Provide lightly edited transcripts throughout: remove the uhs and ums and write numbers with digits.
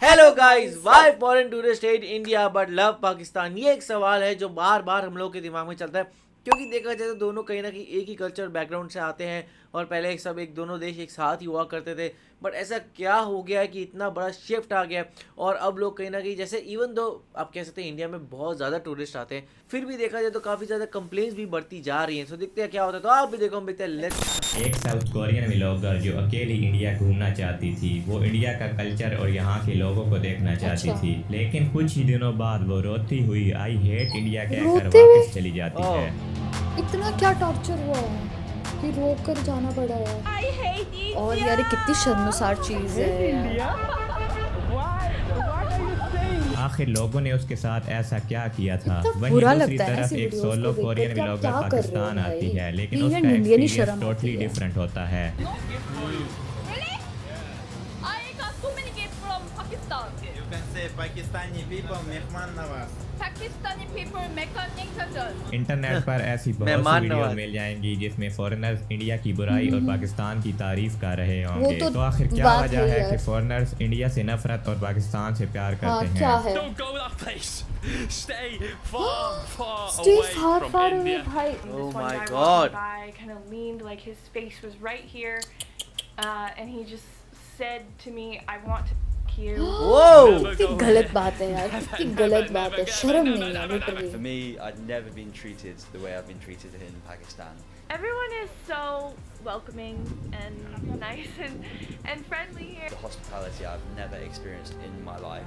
Hello guys, why foreign tourist hate India but love Pakistan. ये एक सवाल है जो बार बार हम लोग के दिमाग में चलता है, क्योंकि देखा जाए तो दोनों कहीं ना कहीं एक ही कल्चर बैकग्राउंड से आते हैं और पहले एक दोनों देश एक साथ ही हुआ करते थे। बट ऐसा क्या हो गया है कि इतना बड़ा शिफ्ट आ गया है और अब लोग कहीं ना कहीं जैसे इवन दो आप कह सकते हैं इंडिया में बहुत ज़्यादा टूरिस्ट आते हैं, फिर भी देखा जाए तो काफ़ी ज़्यादा कंप्लेंट्स भी बढ़ती जा रही हैं। सो देखते हैं क्या होता है, तो आप भी देखो, हम देखते हैं। लेट्स एक साउथ कोरियन व्लॉगर जो अकेली इंडिया घूमना चाहती थी। वो इंडिया का कल्चर और यहाँ के लोगों को देखना चाहती थी, लेकिन कुछ ही दिनों बाद वो रोती हुई आई हेट इंडिया कहकर रोते हुए? वापस चली जाती है। इतना क्या टॉर्चर हुआ है कि रोक कर जाना पड़ा है। और यार ये कितनी शर्मसार चीज है यार। आखिर लोगों ने उसके साथ ऐसा क्या किया था। इतना वहीं बुरा दूसरी लगता है तरफ ऐसी एक वीडियोस सोलो को देखकर कोरियन कि आप व्लॉगर क्या कर रहे हो पाकिस्तान भाई? आती है, लेकिन इंडियन उसका इंडियन ही एक्सपीरियंस शर्म आती टोटली है। डिफरेंट होता है। I got so many gifts from Pakistan. You can say Pakistani people mehman nawaz. Pakistani people mechanic surgeon. Internet पर ऐसी बहुत सी मेहमान वीडियो नवाज। मिल जाएंगी जिसमें फॉरेनर्स इंडिया की बुराई और पाकिस्तान की तारीफ कर रहे होंगे। तो तो आखिर क्या बात वजह है है यार। कि फॉरेनर्स इंडिया से नफरत और पाकिस्तान से प्यार हाँ करते क्या हैं। है? Don't go that place. Stay far, far Stay away far from far away India. भाई। Oh This one my guy God. walking by kind of leaned like his face was right here, and he just said to me, "I want to f- you." Whoa! कितनी गलत बात है यार, कितनी गलत बात है। शर्म नहीं है For literally. me, I'd never been treated the way I've been treated in Pakistan. Everyone is so welcoming and nice and friendly here. The hospitality I've never experienced in my life.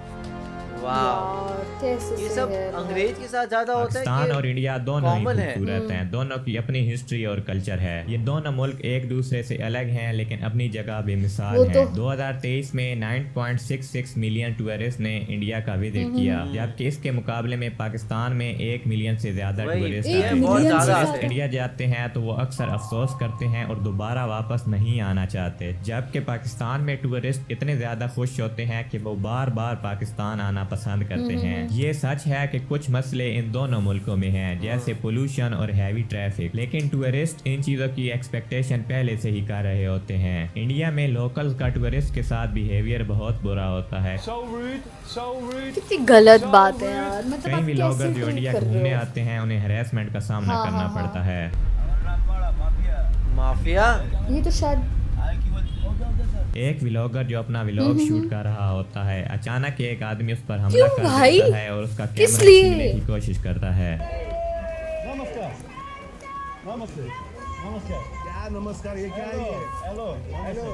वाह, यार कैसे ये से सब है अंग्रेज के साथ ज्यादा होता है पाकिस्तान कि और इंडिया दोनों ही common है। खूबसूरत हैं। दोनों की अपनी हिस्ट्री और कल्चर है। ये दोनों मुल्क एक दूसरे से अलग हैं, लेकिन अपनी जगह बेमिसाल वो हैं। तो- 2023 में 9.66 मिलियन टूरिस्ट ने इंडिया का विजिट किया, जबकि इसके मुकाबले में पाकिस्तान में 1 मिलियन से ज्यादा वही, टूरिस्ट ये आए। बहुत मिलियन से ज्यादा ज्यादा। आते हैं। इंडिया जाते हैं तो वो अक्सर अफसोस करते हैं और दोबारा वापस नहीं आना चाहते, जबकि पाकिस्तान में टूरिस्ट इतने ज्यादा खुश होते हैं कि वो बार बार पाकिस्तान आना पसंद करते हैं। ये सच है कि कुछ मसले इन दोनों मुल्कों में हैं, जैसे पोल्यूशन और हैवी ट्रैफिक, लेकिन टूरिस्ट इन चीजों की एक्सपेक्टेशन पहले से ही कर रहे होते हैं। इंडिया में लोकल का टूरिस्ट के साथ बिहेवियर बहुत बुरा होता है। So rude, so rude. कितनी गलत बात है यार। मतलब कई आप भी कैसे लोग जो इंडिया कर रहे घूमने हो? आते हैं उन्हें हैरेसमेंट का सामना हाँ, करना हाँ, हाँ। पड़ता है। माफिया। ये तो शायद एक व्लॉगर जो अपना व्लॉग शूट कर रहा होता है, अचानक एक आदमी उस पर हमला क्यों कर भाई? देता है और उसका किस कैमरा लिए? छीनने की कोशिश करता है। नमस्कार नमस्ते नमस्कार क्या नमस्कार ये क्या है hello hello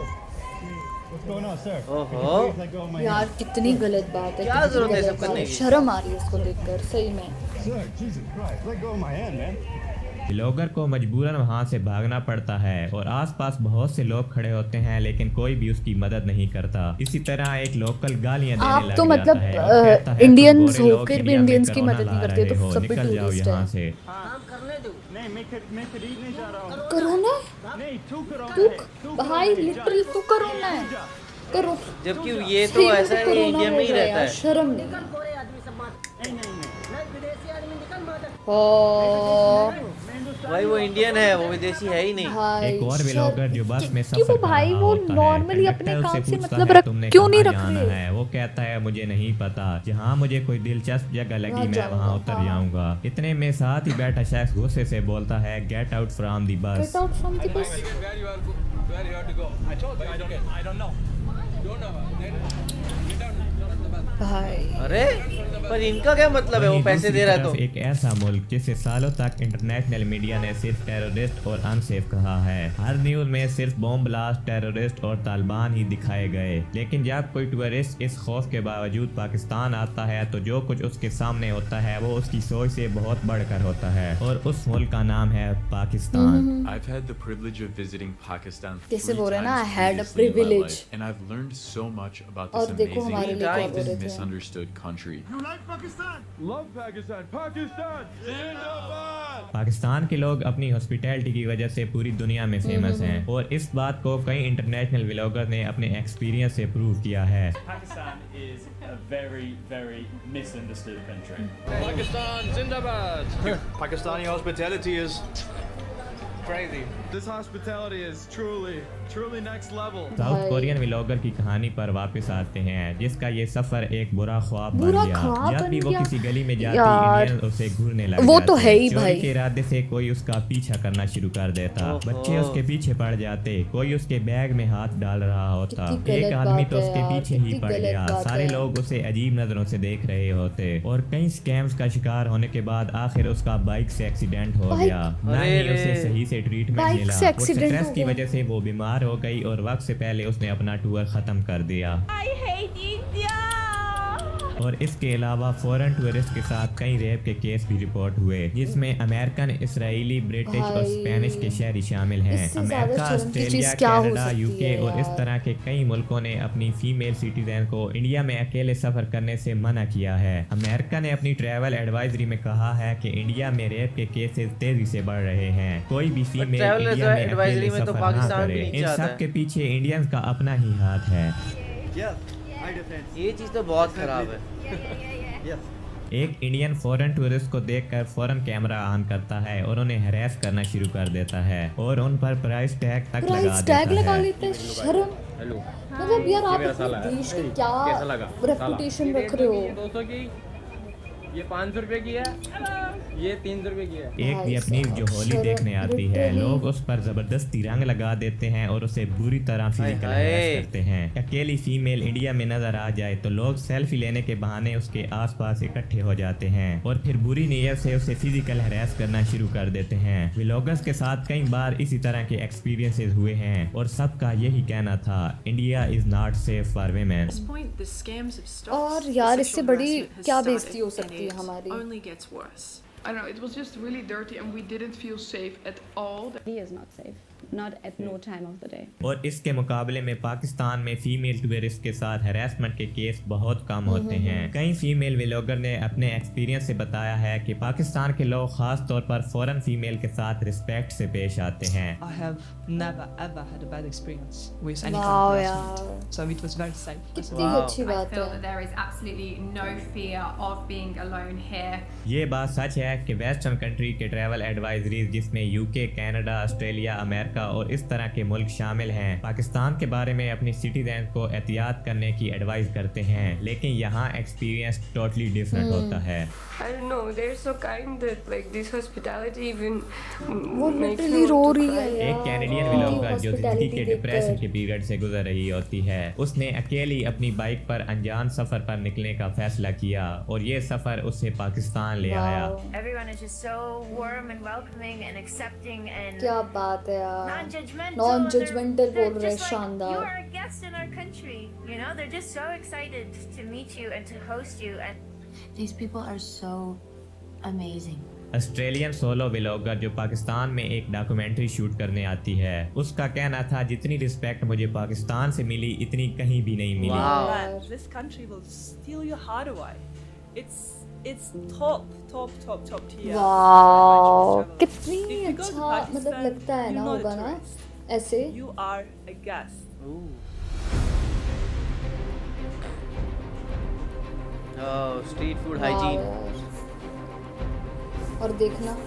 what's going on sir ओहो, यार कितनी गलत बात है। क्या कितनी जरूरत है गलत सब बात करने है। की? शर्म आ रही है इसको देखकर सही में। Sir Jesus Christ let go of my hand man vlogger को मजबूरन वहां से भागना पड़ता है और आसपास बहुत से लोग खड़े होते हैं, लेकिन कोई भी उसकी मदद नहीं करता। इसी तरह एक लोकल गालियां देने आप लग तो जाता मतलब, है और कहता है, तुम इंडियंस गोरे लोग होकर भी इंडिया में इंडियंस की कोरोना मदद नहीं ला करते, रहे तो हो, सब भी निकल जाओ टूरिस्ट यहाँ है। से। नहीं मैं खरीदने जा रहा हूँ कोरोना नहीं तू करो तू भाई लिटरली तू कोरोना है करो। जबकि ये तो सही में ऐसा है, ये कोरोना इंडिया में ही हो गया रहता यार, है। शर्म नहीं। भाई वो इंडियन है, वो विदेशी है ही नहीं। भाई एक और शर्म- व्लॉगर जो बस में क्यों सफर कर भाई रहा वो होता है, नॉर्मली अपने कंडक्टर काम उससे से पूछता मतलब है, रख तुमने क्यों नहीं कहाँ रख जाना रहे? है? वो कहता है मुझे नहीं पता, जहाँ मुझे कोई दिलचस्प जगह लगी वहाँ मैं जाऊंगा, वहाँ उतर हाँ। जाऊंगा। इतने में साथ ही बैठा शख्स गुस्से से बोलता है, गेट आउट फ्रॉम दी बस। Get out from the bus. Where you have to go? I told you. I don't know. Don't know. Get down. भाई अरे पर इनका क्या मतलब है, वो वहीं पैसे दूसरी दे रहा है तरफ तो। एक ऐसा मुल्क जिसे सालों तक इंटरनेशनल मीडिया ने सिर्फ टेररिस्ट और अनसेफ कहा है। हर न्यूज में सिर्फ बॉम्ब ब्लास्ट, टेररिस्ट और तालिबान ही दिखाए गए, लेकिन जब कोई टूरिस्ट इस खौफ के बावजूद पाकिस्तान आता है तो जो कुछ उसके सामने होता है वो उसकी सोच से बहुत बढ़कर होता है, और उस मुल्क का नाम है Pakistan. I've had the privilege of visiting Pakistan जैसे 3 बोल रहे हैं ना, times I had a previously in my privilege. life, and I've learned so much about और this देखो हमारे amazing लिए क्या and बोल रहे थे। misunderstood country. You like Pakistan Love Pakistan. Pakistan. Zindabad. Pakistan के लोग अपनी हॉस्पिटैलिटी की वजह से पूरी दुनिया में फेमस हैं, और इस बात को कई इंटरनेशनल व्लॉगर ने अपने एक्सपीरियंस से प्रूव किया है। Pakistan is a very, very misunderstood country. Pakistan. Zindabad. Pakistani hospitality is crazy. This hospitality is truly next level. South Korean vlogger की कहानी पर वापस आते हैं, जिसका ये सफर एक बुरा ख्वाब बन गया। जब भी वो किसी गली में जाती, इंडियन उसे घूरने लग वो जाते। तो है ही भाई। चोरी के इरादे से कोई उसका पीछा करना शुरू कर देता, बच्चे उसके पीछे पड़ जाते, कोई उसके बैग में हाथ डाल रहा होता, एक आदमी तो उसके पीछे ही पड़ गया। सारे लोग उसे अजीब नजरों से देख रहे होते और कई स्कैम्स का शिकार होने के बाद आखिर उसका बाइक से एक्सीडेंट हो गया। ना ही उसे सही से ट्रीटमेंट मिला और स्ट्रेस की वजह से वो बीमार हो गई और वक्त से पहले उसने अपना टूर खत्म कर दिया। I hate India. और इसके अलावा फॉरेन टूरिस्ट के साथ कई रेप के केस भी रिपोर्ट हुए, जिसमें अमेरिकन, इसराइली, ब्रिटिश और स्पेनिश के शहरी शामिल हैं। अमेरिका, ऑस्ट्रेलिया, कनाडा, यूके और इस तरह के कई मुल्कों ने अपनी फीमेल सिटीजन को इंडिया में अकेले सफर करने से मना किया है। अमेरिका ने अपनी ट्रैवल एडवाइजरी में कहा है कि इंडिया में रेप के केसेस तेजी से बढ़ रहे हैं। कोई भी फीमेल इंडिया में अकेले सफर ना करे। इन सब के पीछे इंडियंस का अपना ही हाथ है। ये चीज तो बहुत खराब है। एक इंडियन फॉरेन टूरिस्ट को देखकर फौरन कैमरा ऑन करता है और उन्हें हरास करना शुरू कर देता है और उन पर प्राइस टैग तक लगा देता है। शर्म, मतलब यार आप अपने देश की क्या रेपुटेशन रख रहे हो? 200 की, ये 500 रुपए की है, ये 300 रुपए की है। एक वियतनीज जो होली देखने आती है, लोग उस पर जबरदस्ती रंग लगा देते हैं और उसे बुरी तरह फिजिकल हरास करते हैं। अकेली फीमेल इंडिया में नजर आ जाए तो लोग सेल्फी लेने के बहाने उसके आसपास इकट्ठे हो जाते हैं और फिर बुरी नीयत से उसे फिजिकल हरास करना शुरू कर देते हैं। व्लॉगर्स के साथ कई बार इसी तरह के एक्सपीरियंसेस हुए हैं और सबका यही कहना था, India is not safe for women. और यार इससे बड़ी क्या बेइज्जती हो सकती है हमारी? Only gets worse. I don't know, it was just really dirty and we didn't feel safe at all. He is not safe. Not at no time of the day. और इसके मुकाबले में पाकिस्तान में फीमेल टूरिस्ट के साथ harassment के case बहुत कम होते हैं। कई फीमेल व्लॉगर ने अपने एक्सपीरियंस से बताया है कि पाकिस्तान के लोग खास तौर पर फॉरेन फीमेल के साथ रिस्पेक्ट से पेश आते हैं। I have never ever had a bad experience with any kind of harassment. So it was very safe. कितनी अच्छी बात है। There is absolutely no fear of being alone here. ये बात सच है कि वेस्टर्न कंट्री के ट्रैवल एडवाइजरीज, जिसमें यूके, कनाडा, ऑस्ट्रेलिया, अमेरिका और इस तरह के मुल्क शामिल हैं, पाकिस्तान के बारे में अपनी सिटीजन को एहतियात करने की एडवाइस करते हैं, लेकिन यहाँ एक्सपीरियंस टोटली डिफरेंट होता है। I don't know, they're so kind that like this hospitality even वो लिटरली रो रही है। एक कैनेडियन व्लॉगर जो जिंदगी के डिप्रेशन के पीरियड से गुजर रही होती है, उसने अकेली अपनी बाइक पर अनजान सफर पर निकलने का फैसला किया और ये सफर उसे पाकिस्तान ले आया। Everyone is just so warm and welcoming and accepting and क्या बात है यार, non-judgmental. Non-judgmental बोल रहे हैं, like, शानदार। You are a guest in our country, you know. They're just so excited to meet you and to host you, and these people are so amazing. Australian solo vlogger जो पाकिस्तान में एक documentary shoot करने आती है, उसका कहना था, जितनी रिस्पेक्ट मुझे पाकिस्तान से मिली इतनी कहीं भी नहीं मिली। Wow. This country will steal your heart away. It's top tier. Wow, कितनी अच्छा मतलब लगता है ना, होगा ना ऐसे। You are a guest. Street food hygiene. और देखना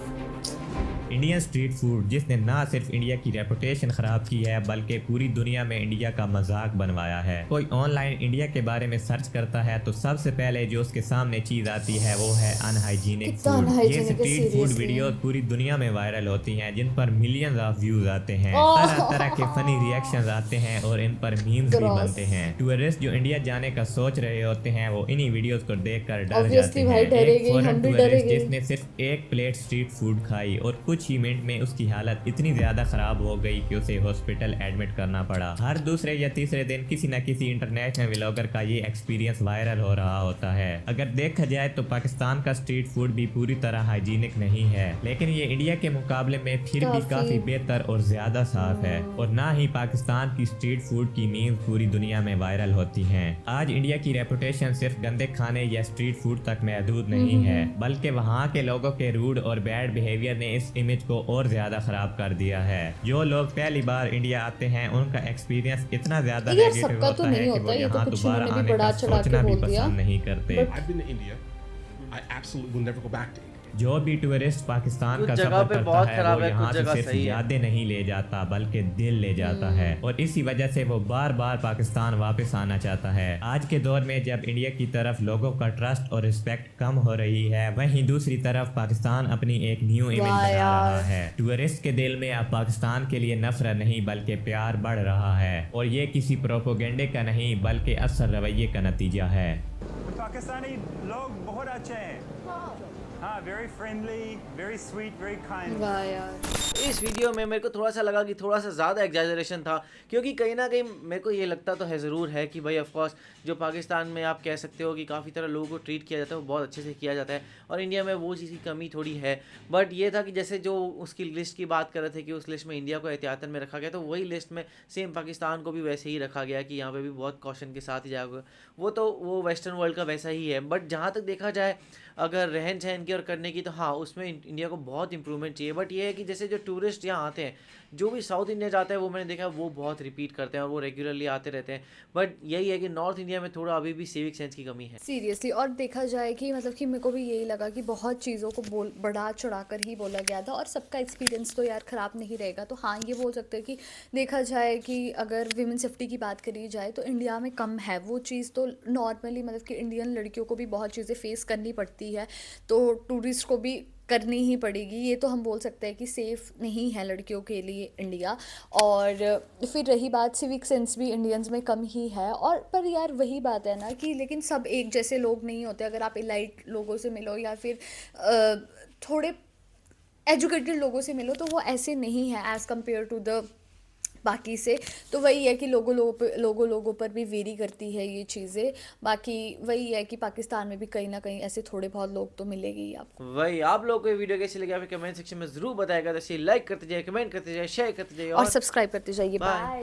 इंडियन स्ट्रीट फूड, जिसने ना सिर्फ इंडिया की रेपुटेशन खराब की है बल्कि पूरी दुनिया में इंडिया का मजाक बनवाया है। कोई ऑनलाइन इंडिया के बारे में सर्च करता है तो सबसे पहले जो उसके सामने चीज आती है वो है अनहाइजीनिक फूड। ये स्ट्रीट फूड वीडियोस पूरी दुनिया में वायरल होती हैं, जिन पर मिलियंस ऑफ व्यूज आते हैं। तरह तरह के फनी रिएक्शंस आते हैं और इन पर मीम्स भी बनते हैं। टूरिस्ट जो इंडिया जाने का सोच रहे होते हैं वो इन्हीं वीडियोस को देखकर डर जाते हैं। एक फॉरेन टूरिस्ट जिसने सिर्फ एक प्लेट स्ट्रीट फूड खाई और कुछ ही मिनट में उसकी हालत इतनी ज्यादा खराब हो गई कि उसे हॉस्पिटल एडमिट करना पड़ा। हर दूसरे या तीसरे दिन किसी न किसी इंटरनेशनल व्लॉगर का ये एक्सपीरियंस वायरल हो रहा होता है। अगर देखा जाए तो पाकिस्तान का स्ट्रीट फूड भी पूरी तरह हाइजीनिक नहीं है, लेकिन ये इंडिया के मुकाबले में फिर भी काफी बेहतर और ज्यादा साफ है। और ना ही पाकिस्तान की स्ट्रीट फूड की मीम्स पूरी दुनिया में वायरल होती हैं। आज इंडिया की रेपुटेशन सिर्फ गंदे खाने या स्ट्रीट फूड तक महदूद नहीं है, बल्कि वहाँ के लोगों के रूड और बैड बिहेवियर ने इस इमेज को और ज्यादा खराब कर दिया है। जो लोग पहली बार इंडिया आते हैं उनका एक्सपीरियंस इतना ज्यादा नेगेटिव होता है कि वो यहाँ दोबारा आने का सोचना भी पसंद नहीं करते। I've been to India. I absolutely will never go back to India. जो भी टूरिस्ट पाकिस्तान कुछ का जगह सफर पे करता बहुत है खराब वो है, यहाँ कुछ से जगह सिर्फ सही है। यादें नहीं ले जाता बल्कि दिल ले जाता है, और इसी वजह से वो बार बार पाकिस्तान वापस आना चाहता है। आज के दौर में जब इंडिया की तरफ लोगों का ट्रस्ट और रिस्पेक्ट कम हो रही है, वहीं दूसरी तरफ पाकिस्तान अपनी एक न्यू इमेज वाह बना यार। रहा है। टूरिस्ट के दिल में अब पाकिस्तान के लिए नफरत नहीं बल्कि प्यार बढ़ रहा है, और ये किसी प्रोपोगेंडे का नहीं बल्कि असर रवैये का नतीजा है। पाकिस्तानी लोग बहुत अच्छे हैं। हाँ, very friendly, very sweet, very kind. वाह यार। इस वीडियो में मेरे को थोड़ा सा लगा कि थोड़ा सा ज़्यादा एग्जैजरेशन था, क्योंकि कहीं ना कहीं मेरे को ये लगता तो है ज़रूर है कि भाई ऑफ कोर्स जो पाकिस्तान में आप कह सकते हो कि काफ़ी तरह लोगों को ट्रीट किया जाता है वो बहुत अच्छे से किया जाता है, और इंडिया में वो चीज़ की कमी थोड़ी है। बट ये था कि जैसे जो उसकी लिस्ट की बात कर रहे थे कि उस लिस्ट में इंडिया को एहतियातन में रखा गया, तो वही लिस्ट में सेम पाकिस्तान को भी वैसे ही रखा गया कि यहाँ पे भी बहुत कॉशन के साथ ही जाएगा। वो वेस्टर्न वर्ल्ड का वैसा ही है। बट जहाँ तक देखा जाए अगर रहन सहन की और करने की, तो हाँ उसमें इंडिया को बहुत इंप्रूवमेंट चाहिए। बट ये है कि जैसे जो टूरिस्ट यहाँ आते हैं, जो भी साउथ इंडिया जाता है वो मैंने देखा वो बहुत रिपीट करते हैं और वो रेगुलरली आते रहते हैं। बट यही है कि नॉर्थ इंडिया में थोड़ा अभी भी सिविक सेंस की कमी है सीरियसली। और देखा जाए कि मतलब कि मेरे को भी यही लगा कि बहुत चीज़ों को बढ़ा चढ़ा कर ही बोला गया था, और सबका एक्सपीरियंस तो यार ख़राब नहीं रहेगा। तो हाँ ये बोल सकते हैं कि देखा जाए कि अगर विमेन सेफ्टी की बात करी जाए तो इंडिया में कम है वो चीज़। तो नॉर्मली मतलब कि इंडियन लड़कियों को भी बहुत चीज़ें फेस करनी पड़ती है, तो टूरिस्ट को भी करनी ही पड़ेगी। ये तो हम बोल सकते हैं कि सेफ़ नहीं है लड़कियों के लिए इंडिया। और फिर रही बात, सिविक सेंस भी इंडियंस में कम ही है। और पर यार वही बात है ना कि लेकिन सब एक जैसे लोग नहीं होते। अगर आप इलाइट लोगों से मिलो या फिर थोड़े एजुकेटेड लोगों से मिलो तो वो ऐसे नहीं है एज़ कम्पेयर टू द बाकी से। तो वही है कि लोगों पर भी वेरी करती है ये चीज़ें। बाकी वही है कि पाकिस्तान में भी कहीं ना कहीं ऐसे थोड़े बहुत लोग तो मिलेंगे ही आपको। वही आप लोगों को ये वीडियो कैसी लगी आप कमेंट सेक्शन में ज़रूर बताएगा। जैसे लाइक करते जाइए, कमेंट करते जाइए, शेयर करते जाइए और सब्सक्राइब करते जाइए। बाय।